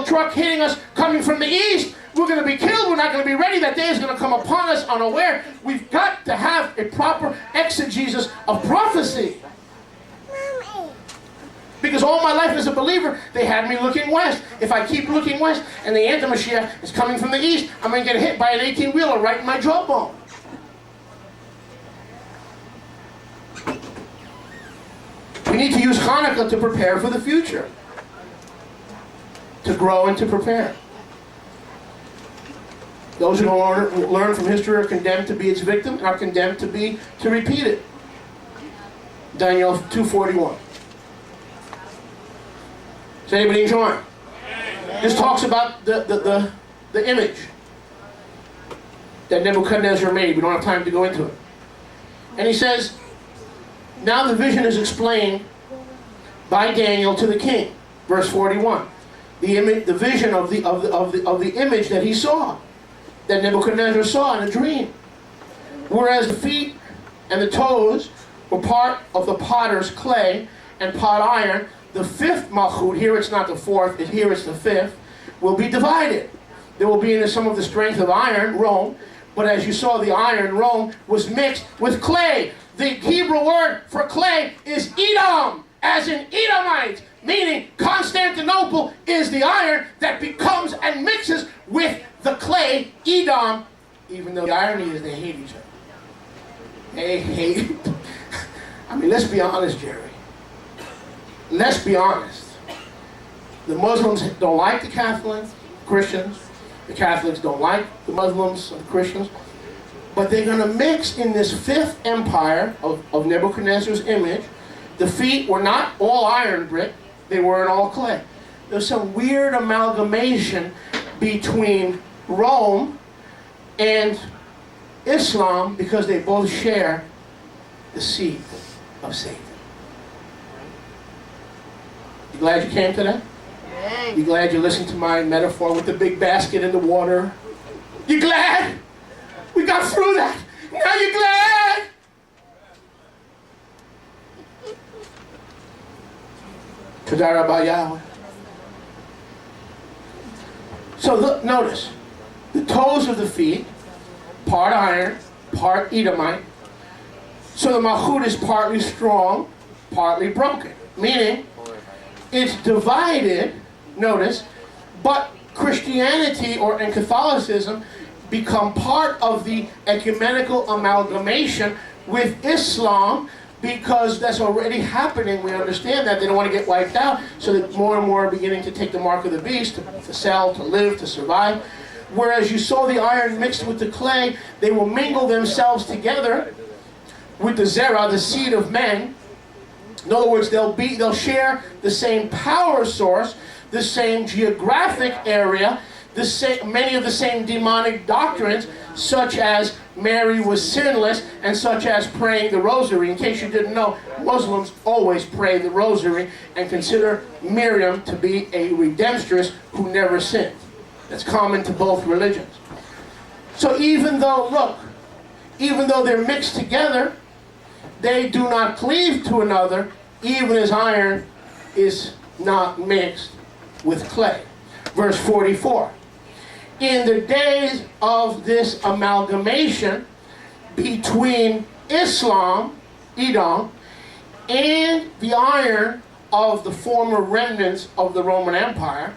truck hitting us coming from the east. We're going to be killed. We're not going to be ready. That day is going to come upon us unaware. We've got to have a proper exegesis of prophecy. Because all my life as a believer, they had me looking west. If I keep looking west and the anti-Mashiach is coming from the east, I'm going to get hit by an 18-wheeler right in my jawbone. We need to use Hanukkah to prepare for the future. To grow and to prepare. Those who don't learn from history are condemned to be its victim and are condemned to repeat it. Daniel 2:41. Is anybody enjoying? This talks about the image that Nebuchadnezzar made. We don't have time to go into it. And he says, now the vision is explained by Daniel to the king. Verse 41. The vision of the image that he saw, that Nebuchadnezzar saw in a dream. Whereas the feet and the toes were part of the potter's clay and pot iron, the fifth malchut, here it's not the fourth, here it's the fifth, will be divided. There will be in some of the strength of iron, Rome, but as you saw, the iron, Rome, was mixed with clay. The Hebrew word for clay is Edom, as in Edomites, meaning Constantinople is the iron that becomes and mixes with the clay, Edom, even though the irony is they hate each other. They hate. I mean, let's be honest, Jerry. Let's be honest. The Muslims don't like the Catholic Christians. The Catholics don't like the Muslims and the Christians. But they're going to mix in this fifth empire of Nebuchadnezzar's image. The feet were not all iron brick. They were in all clay. There's some weird amalgamation between Rome and Islam because they both share the seed of Satan. You glad you came today? You glad you listened to my metaphor with the big basket in the water? You glad? We got through that. Now you glad? Todah Rabba Yahweh. So look, notice. The toes of the feet, part iron, part Edomite. So the malchut is partly strong, partly broken. Meaning, it's divided, notice, but Christianity and Catholicism become part of the ecumenical amalgamation with Islam because that's already happening. We understand that. They don't want to get wiped out, so that more and more are beginning to take the mark of the beast, to sell, to live, to survive. Whereas you saw the iron mixed with the clay, they will mingle themselves together with the zerah, the seed of men. In other words, they'll share the same power source, the same geographic area, many of the same demonic doctrines, such as Mary was sinless, and such as praying the rosary. In case you didn't know, Muslims always pray the rosary and consider Miriam to be a redemptress who never sinned. That's common to both religions. So even though they're mixed together, they do not cleave to another, even as iron is not mixed with clay. Verse 44. In the days of this amalgamation between Islam, Edom, and the iron of the former remnants of the Roman Empire,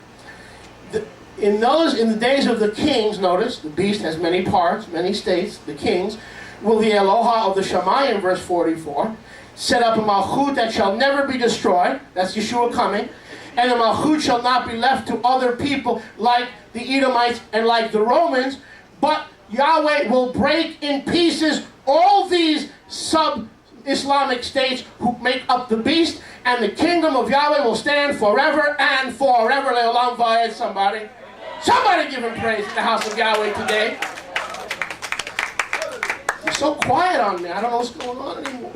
in the days of the kings, notice, the beast has many parts, many states, the kings, will the Eloha of the Shamayim, verse 44, set up a malchut that shall never be destroyed, that's Yeshua coming, and the malchut shall not be left to other people like the Edomites and like the Romans, but Yahweh will break in pieces all these sub-Islamic states who make up the beast, and the kingdom of Yahweh will stand forever and forever. Le'olam va'ed. Somebody give him praise in the house of Yahweh today. You're so quiet on me. I don't know what's going on anymore.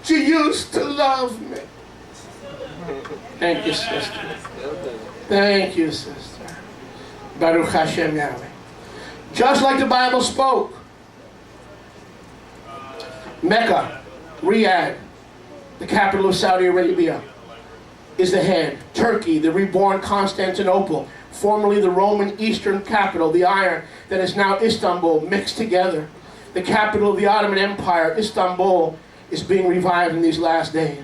You used to love me. Thank you, sister. Thank you, sister. Baruch Hashem Yahweh. Just like the Bible spoke. Mecca, Riyadh, the capital of Saudi Arabia. is the head. Turkey, the reborn Constantinople, formerly the Roman Eastern capital, the iron that is now Istanbul, mixed together. The capital of the Ottoman Empire, Istanbul, is being revived in these last days.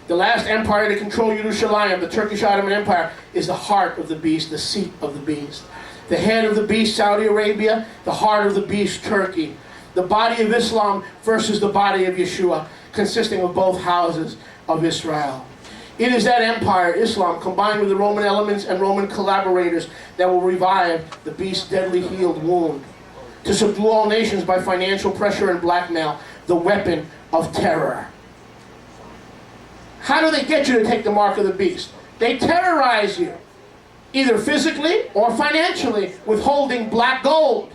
The last empire to control Yerushalayim, the Turkish Ottoman Empire, is the heart of the beast, the seat of the beast. The head of the beast, Saudi Arabia, the heart of the beast, Turkey. The body of Islam versus the body of Yeshua, consisting of both houses of Israel. It is that empire, Islam, combined with the Roman elements and Roman collaborators, that will revive the beast's deadly healed wound. To subdue all nations by financial pressure and blackmail, the weapon of terror. How do they get you to take the mark of the beast? They terrorize you, either physically or financially, withholding black gold.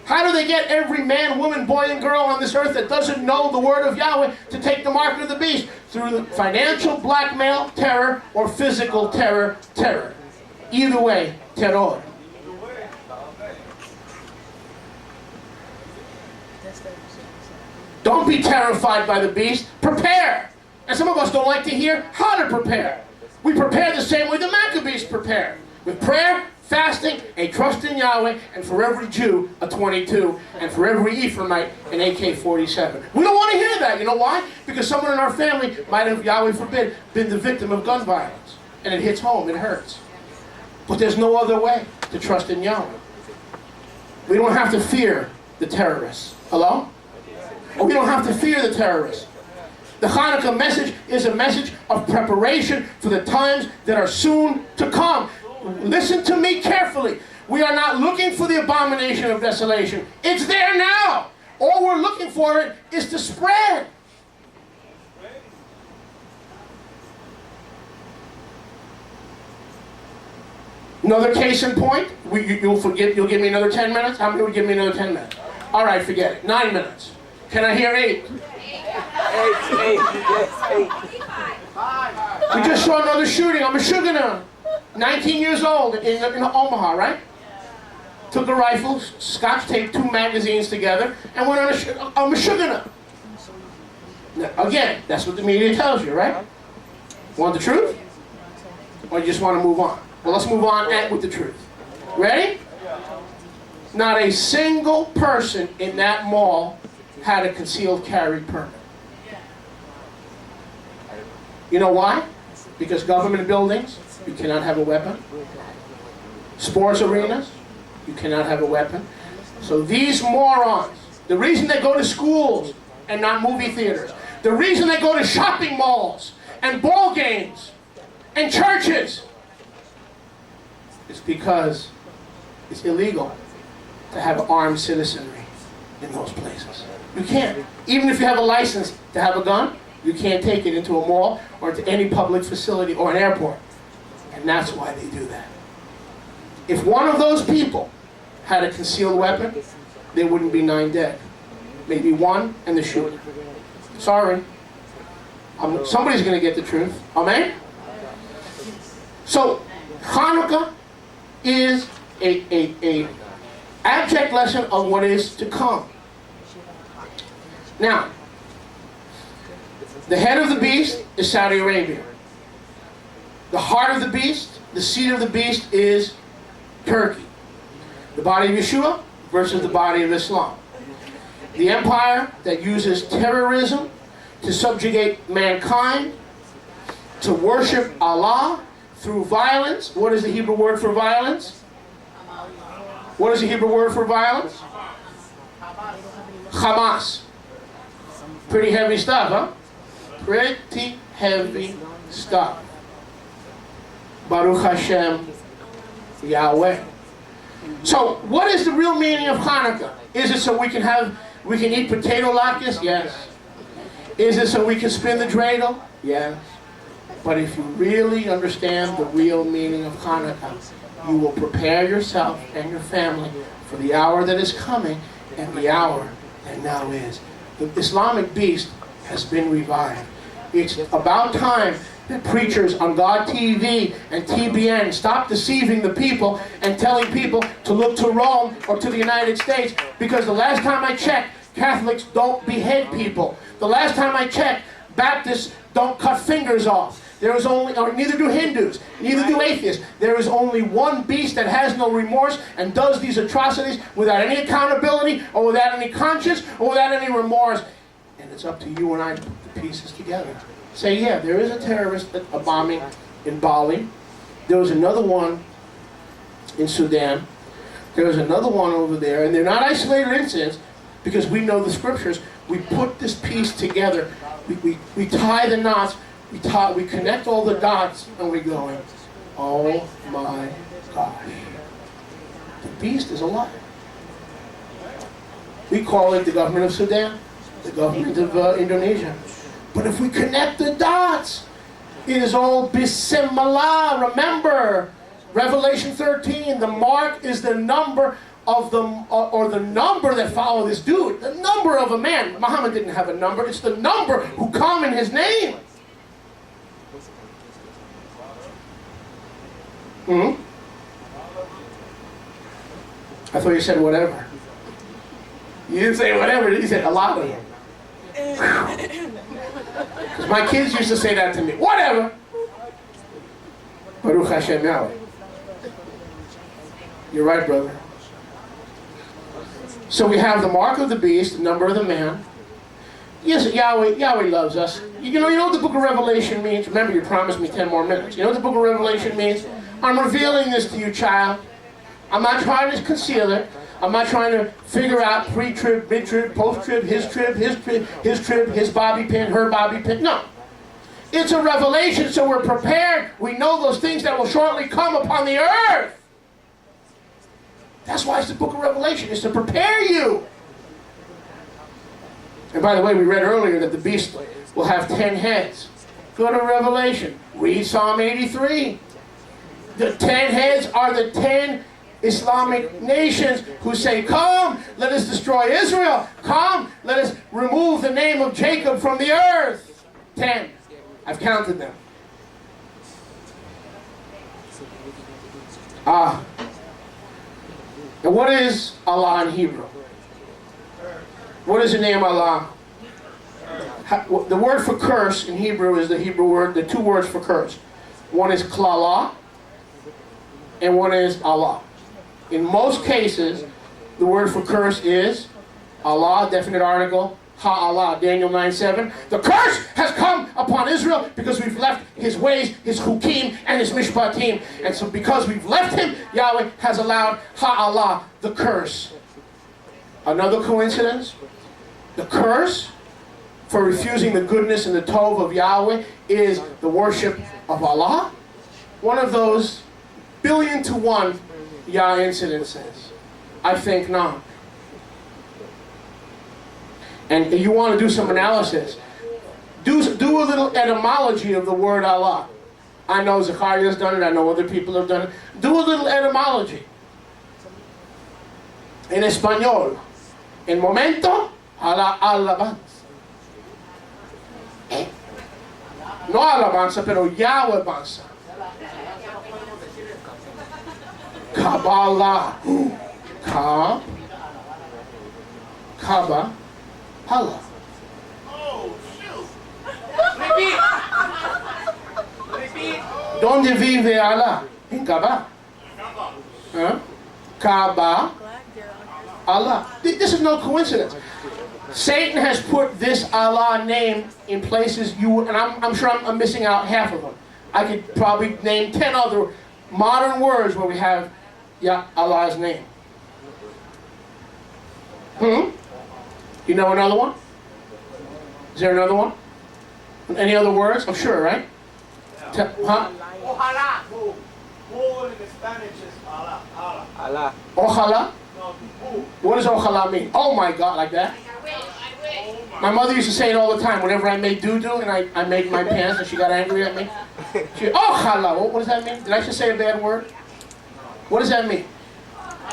How do they get every man, woman, boy, and girl on this earth that doesn't know the word of Yahweh to take the mark of the beast? Through the financial blackmail, terror, or physical terror, terror. Either way, terror. Don't be terrified by the beast. Prepare. And some of us don't like to hear how to prepare. We prepare the same way the Maccabees prepared. With prayer, fasting, a trust in Yahweh, and for every Jew, a 22, and for every Ephraimite, an AK-47. We don't want to hear that. You know why? Because someone in our family might have, Yahweh forbid, been the victim of gun violence. And it hits home, it hurts. But there's no other way to trust in Yahweh. We don't have to fear the terrorists. Hello? Or we don't have to fear the terrorists. The Hanukkah message is a message of preparation for the times that are soon to come. Listen to me carefully. We are not looking for the abomination of desolation. It's there now. All we're looking for it is to spread. Another case in point. You'll give me another 10 minutes? How many would give me another 10 minutes? All right, forget it. 9 minutes. Can I hear 8? 8. We just saw another shooting. I'm a Shugana. 19 years old in Omaha, right? Took a rifle, scotch taped 2 magazines together, and went on a Shugana. Again, that's what the media tells you, right? Want the truth? Or you just want to move on? Well, let's move on with the truth. Ready? Not a single person in that mall had a concealed carry permit. You know why? Because government buildings, you cannot have a weapon. Sports arenas, you cannot have a weapon. So these morons, the reason they go to schools and not movie theaters, the reason they go to shopping malls and ball games and churches, is because it's illegal to have armed citizenry in those places. You can't. Even if you have a license to have a gun, you can't take it into a mall or to any public facility or an airport. And that's why they do that. If one of those people had a concealed weapon, there wouldn't be 9 dead. Maybe 1 and the shooter. Sorry. Somebody's going to get the truth. Amen? So, Hanukkah is a abject lesson of what is to come. Now, the head of the beast is Saudi Arabia. The heart of the beast, the seat of the beast is Turkey. The body of Yeshua versus the body of Islam. The empire that uses terrorism to subjugate mankind, to worship Allah through violence. What is the Hebrew word for violence? What is the Hebrew word for violence? Hamas. Pretty heavy stuff, huh? Pretty heavy stuff. Baruch Hashem Yahweh. So, what is the real meaning of Hanukkah? Is it so we can eat potato latkes? Yes. Is it so we can spin the dreidel? Yes. But if you really understand the real meaning of Hanukkah, you will prepare yourself and your family for the hour that is coming and the hour that now is. The Islamic beast has been revived. It's about time that preachers on God TV and TBN stop deceiving the people and telling people to look to Rome or to the United States, because the last time I checked, Catholics don't behead people. The last time I checked, Baptists don't cut fingers off. There is only, or neither do Hindus, neither do atheists. There is only one beast that has no remorse and does these atrocities without any accountability or without any conscience or without any remorse. And it's up to you and I to put the pieces together. Say, yeah, there is a terrorist, a bombing in Bali. There was another one in Sudan. There was another one over there. And they're not isolated incidents because we know the scriptures. We put this piece together. We tie the knots. We connect all the dots, and we're going, oh my gosh. The beast is alive. We call it the government of Sudan, the government of Indonesia. But if we connect the dots, it is all Bismillah. Remember, Revelation 13, the mark is the number of the, or the number that follow this dude. The number of a man. Muhammad didn't have a number. It's the number who come in his name. Hmm? I thought you said whatever. You didn't say whatever. You said a lot of them. Because my kids used to say that to me. Whatever. Baruch Hashem Yahweh. You're right, brother. So we have the mark of the beast, the number of the man. Yes, Yahweh loves us. You know what the book of Revelation means? Remember, you promised me 10 more minutes. You know what the book of Revelation means? I'm revealing this to you, child. I'm not trying to conceal it. I'm not trying to figure out pre-trib, mid-trib, post-trib, his trib, his bobby pin, her bobby pin. No. It's a revelation, so we're prepared. We know those things that will shortly come upon the earth. That's why it's the book of Revelation. It's to prepare you. And by the way, we read earlier that the beast will have 10 heads. Go to Revelation. Read Psalm 83. The 10 heads are the 10 Islamic nations who say, come, let us destroy Israel. Come, let us remove the name of Jacob from the earth. 10. I've counted them. Now what is Allah in Hebrew? What is the name Allah? The word for curse in Hebrew is the Hebrew word, the two words for curse. One is klala, and one is Allah. In most cases, the word for curse is Allah, definite article, ha-Allah, Daniel 9:7. The curse has come upon Israel because we've left his ways, his hukim, and his mishpatim. And so because we've left him, Yahweh has allowed ha-Allah, the curse. Another coincidence? The curse for refusing the goodness and the tov of Yahweh is the worship of Allah. One of those 1,000,000,000 Yah incidences. I think not. And you want to do some analysis. Do a little etymology of the word Allah. I know Zachariah's done it. I know other people have done it. Do a little etymology. En español. En momento, alabanza. No alabanza, pero Yahwehanza. Kabbalah. Kaba. Allah. Oh, shoot. Repeat. Repeat. ¿Dónde vive Allah? En Kaaba. Huh? Kaaba. Allah. This is no coincidence. Satan has put this Allah name in places and I'm sure I'm missing out half of them. I could probably name 10 other modern words where we have Allah's name. You know another one? Is there another one? Any other words? I'm sure, right? Huh? Ojalá. Who in Spanish is Allah. Allah. Ojalá? No, who? What does ojalá mean? Oh my God, like that? My mother used to say it all the time whenever I made doo-doo and I made my pants and she got angry at me. She, ojalá. What does that mean? Did I just say a bad word? What does that mean?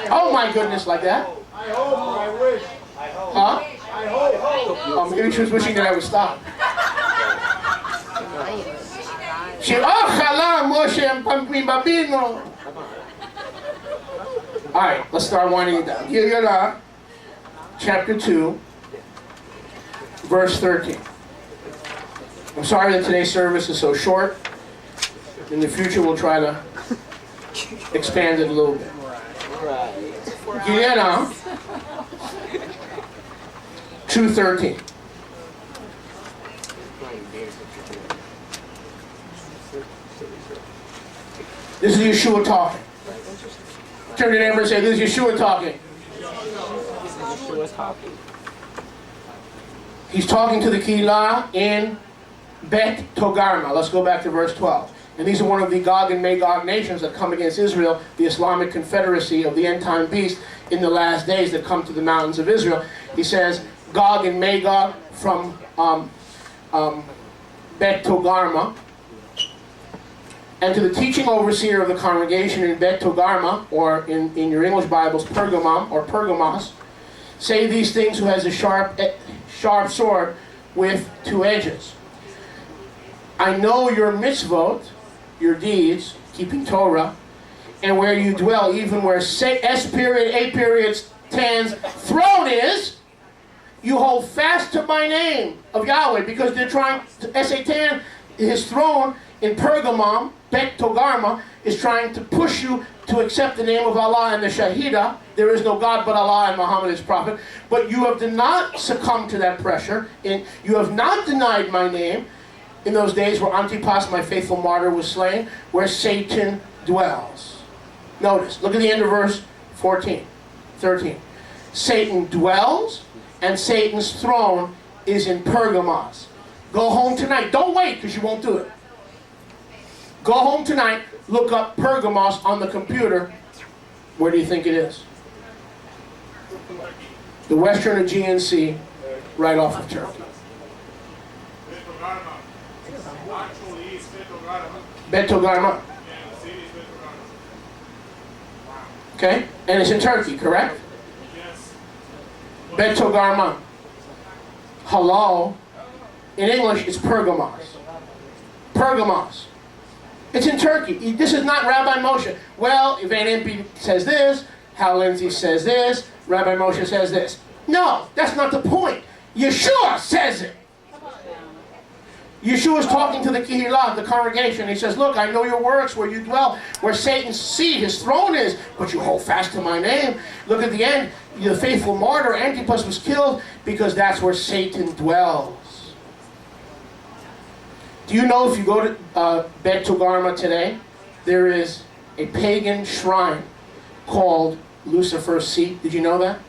Oh my goodness, like that? I hope. I wish. I hope. Huh? I hope. Oh, maybe she was wishing that I would stop. She, ojalá, Moshe, mi babino. All right, let's start winding it down. Yirah, chapter 2, verse 13. I'm sorry that today's service is so short. In the future, we'll try to expand it a little bit. Get on 2:13. This is Yeshua talking. Turn to your neighbor and say, "This is Yeshua talking." He's talking to the Keilah in Bet Togarma. Let's go back to verse 12. And these are one of the Gog and Magog nations that come against Israel, the Islamic confederacy of the end-time beast in the last days that come to the mountains of Israel. He says, Gog and Magog from Bet Togarma. And to the teaching overseer of the congregation in Bet Togarma, or in your English Bibles, Pergamum or Pergamos, say these things who has a sharp sword with two edges. I know your mitzvot, your deeds, keeping Torah, and where you dwell, even where Tan's throne is, you hold fast to my name of Yahweh, because they're trying to, Satan, his throne in Pergamum, Bet Togarma, is trying to push you to accept the name of Allah and the Shahida. There is no God but Allah and Muhammad is prophet. But you have not succumbed to that pressure. You have not denied my name in those days where Antipas, my faithful martyr, was slain, where Satan dwells. Notice, look at the end of verse 13. Satan dwells, and Satan's throne is in Pergamos. Go home tonight. Don't wait, because you won't do it. Go home tonight, look up Pergamos on the computer. Where do you think it is? The western Aegean Sea, right off of Turkey. Bet Togarma. Okay? And it's in Turkey, correct? Yes. Bet Togarma. Hello. In English, it's Pergamos. Pergamos. It's in Turkey. This is not Rabbi Moshe. Well, Van Impe says this, Hal Lindsey says this, Rabbi Moshe says this. No, that's not the point. Yeshua says it. Yeshua is talking to the Keilah, the congregation. He says, look, I know your works, where you dwell, where Satan's seat, his throne is, but you hold fast to my name. Look at the end. The faithful martyr, Antipas, was killed because that's where Satan dwells. Do you know if you go to Bet Togarma today, there is a pagan shrine called Lucifer's seat? Did you know that?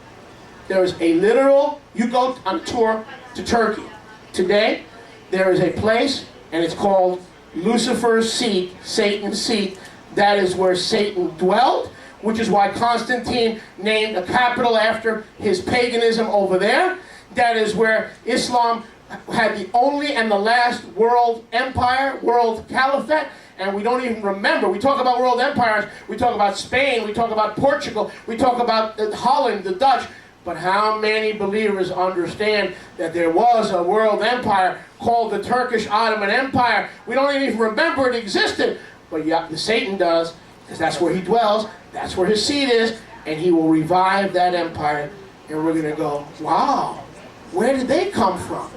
There is a literal, you go on a tour to Turkey. Today, there is a place, and it's called Lucifer's seat, Satan's seat. That is where Satan dwelt, which is why Constantine named a capital after his paganism over there. That is where Islam had the only and the last world empire, world caliphate, and we don't even remember. We talk about world empires, we talk about Spain, we talk about Portugal, we talk about Holland, the Dutch, but how many believers understand that there was a world empire called the Turkish Ottoman Empire? We don't even remember it existed, but yeah, Satan does, because that's where he dwells, that's where his seat is, and he will revive that empire, and we're going to go, wow, where did they come from?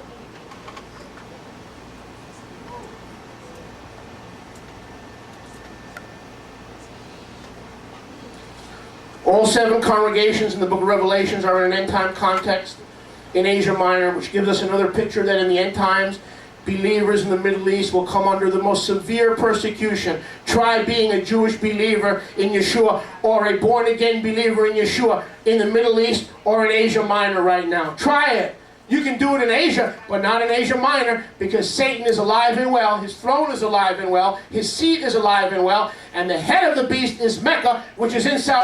All 7 congregations in the book of Revelations are in an end-time context in Asia Minor, which gives us another picture that in the end times, believers in the Middle East will come under the most severe persecution. Try being a Jewish believer in Yeshua or a born-again believer in Yeshua in the Middle East or in Asia Minor right now. Try it. You can do it in Asia, but not in Asia Minor, because Satan is alive and well, his throne is alive and well, his seat is alive and well, and the head of the beast is Mecca, which is in South